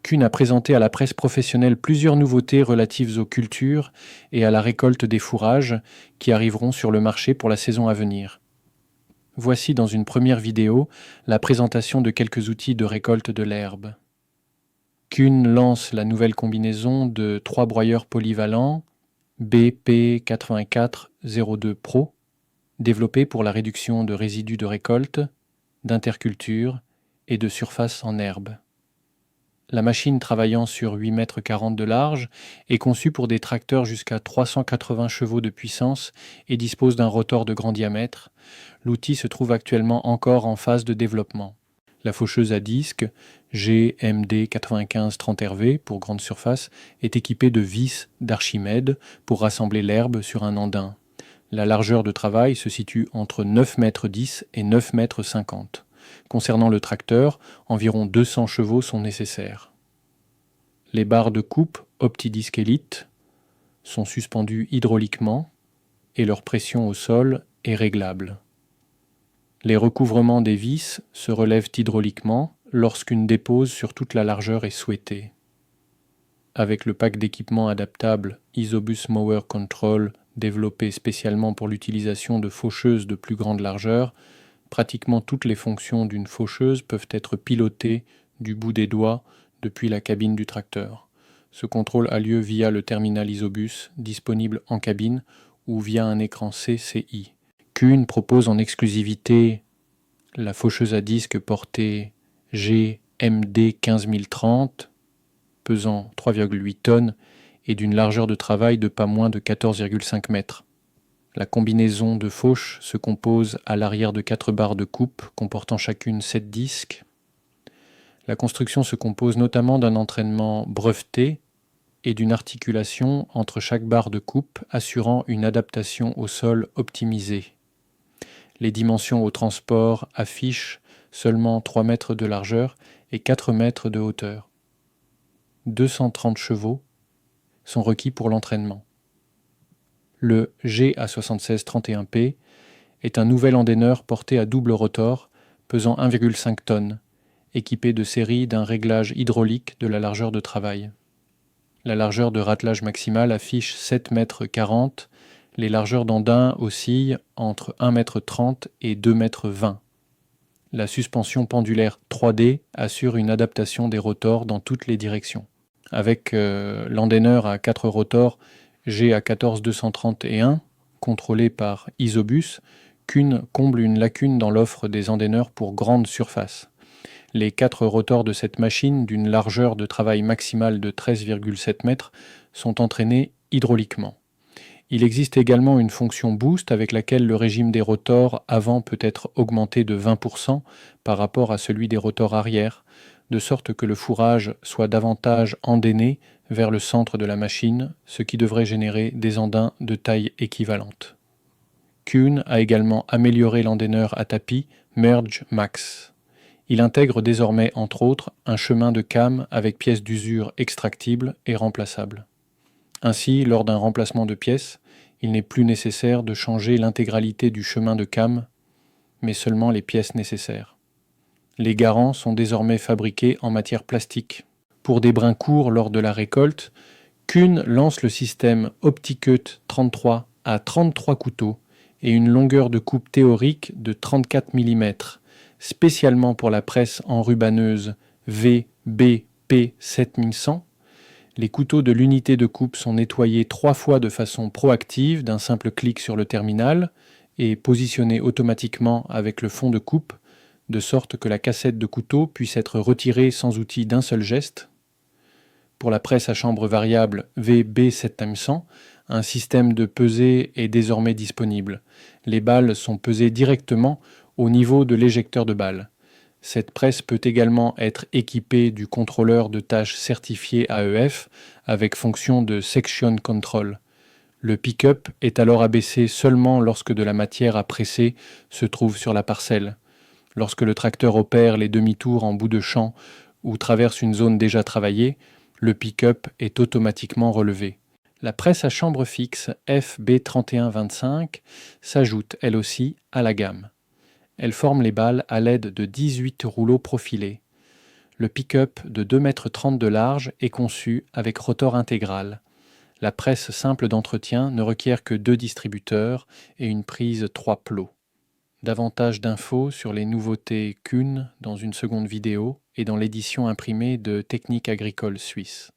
Kuhn a présenté à la presse professionnelle plusieurs nouveautés relatives aux cultures et à la récolte des fourrages qui arriveront sur le marché pour la saison à venir. Voici dans une première vidéo la présentation de quelques outils de récolte de l'herbe. Kuhn lance la nouvelle combinaison de 3 broyeurs polyvalents BP8402 Pro, développés pour la réduction de résidus de récolte, d'interculture et de surface en herbe. La machine travaillant sur 8,40 m de large est conçue pour des tracteurs jusqu'à 380 chevaux de puissance et dispose d'un rotor de grand diamètre. L'outil se trouve actuellement encore en phase de développement. La faucheuse à disque GMD 9530 RV pour grande surface est équipée de vis d'Archimède pour rassembler l'herbe sur un andin. La largeur de travail se situe entre 9,10 m et 9,50 m. Concernant le tracteur, environ 200 chevaux sont nécessaires. Les barres de coupe OptiDisc Elite sont suspendues hydrauliquement et leur pression au sol est réglable. Les recouvrements des vis se relèvent hydrauliquement lorsqu'une dépose sur toute la largeur est souhaitée. Avec le pack d'équipement adaptable Isobus Mower Control développé spécialement pour l'utilisation de faucheuses de plus grande largeur, pratiquement toutes les fonctions d'une faucheuse peuvent être pilotées du bout des doigts depuis la cabine du tracteur. Ce contrôle a lieu via le terminal Isobus disponible en cabine ou via un écran CCI. Kuhn propose en exclusivité la faucheuse à disque portée GMD 15030 pesant 3,8 tonnes et d'une largeur de travail de pas moins de 14,5 mètres. La combinaison de fauches se compose à l'arrière de 4 barres de coupe comportant chacune 7 disques. La construction se compose notamment d'un entraînement breveté et d'une articulation entre chaque barre de coupe assurant une adaptation au sol optimisée. Les dimensions au transport affichent seulement 3 mètres de largeur et 4 mètres de hauteur. 230 chevaux sont requis pour l'entraînement. Le GA7631P est un nouvel endaineur porté à double rotor pesant 1,5 tonnes, équipé de série d'un réglage hydraulique de la largeur de travail. La largeur de ratelage maximale affiche 7,40 m, les largeurs d'andin oscillent entre 1,30 m et 2,20 m. La suspension pendulaire 3D assure une adaptation des rotors dans toutes les directions. Avec l'endaineur à 4 rotors GA14231, contrôlé par Isobus, Kuhn comble une lacune dans l'offre des endaineurs pour grande surface. Les 4 rotors de cette machine, d'une largeur de travail maximale de 13,7 m, sont entraînés hydrauliquement. Il existe également une fonction boost avec laquelle le régime des rotors avant peut être augmenté de 20% par rapport à celui des rotors arrière, de sorte que le fourrage soit davantage endainé vers le centre de la machine, ce qui devrait générer des andins de taille équivalente. Kuhn a également amélioré l'endaineur à tapis Merge Max. Il intègre désormais, entre autres, un chemin de cam avec pièces d'usure extractibles et remplaçables. Ainsi, lors d'un remplacement de pièces, il n'est plus nécessaire de changer l'intégralité du chemin de cam, mais seulement les pièces nécessaires. Les garants sont désormais fabriqués en matière plastique. Pour des brins courts lors de la récolte, Kuhn lance le système OptiCut 33 à 33 couteaux et une longueur de coupe théorique de 34 mm, spécialement pour la presse enrubanneuse VBP 7100. Les couteaux de l'unité de coupe sont nettoyés 3 fois de façon proactive d'un simple clic sur le terminal et positionnés automatiquement avec le fond de coupe, de sorte que la cassette de couteau puisse être retirée sans outil d'un seul geste. Pour la presse à chambre variable VB7100, un système de pesée est désormais disponible. Les balles sont pesées directement au niveau de l'éjecteur de balles. Cette presse peut également être équipée du contrôleur de tâches certifié AEF avec fonction de Section Control. Le pick-up est alors abaissé seulement lorsque de la matière à presser se trouve sur la parcelle. Lorsque le tracteur opère les demi-tours en bout de champ ou traverse une zone déjà travaillée, le pick-up est automatiquement relevé. La presse à chambre fixe FB3125 s'ajoute elle aussi à la gamme. Elle forme les balles à l'aide de 18 rouleaux profilés. Le pick-up de 2,30 m de large est conçu avec rotor intégral. La presse simple d'entretien ne requiert que 2 distributeurs et une prise 3 plots. Davantage d'infos sur les nouveautés Kuhn dans une seconde vidéo et dans l'édition imprimée de Technique agricole suisse.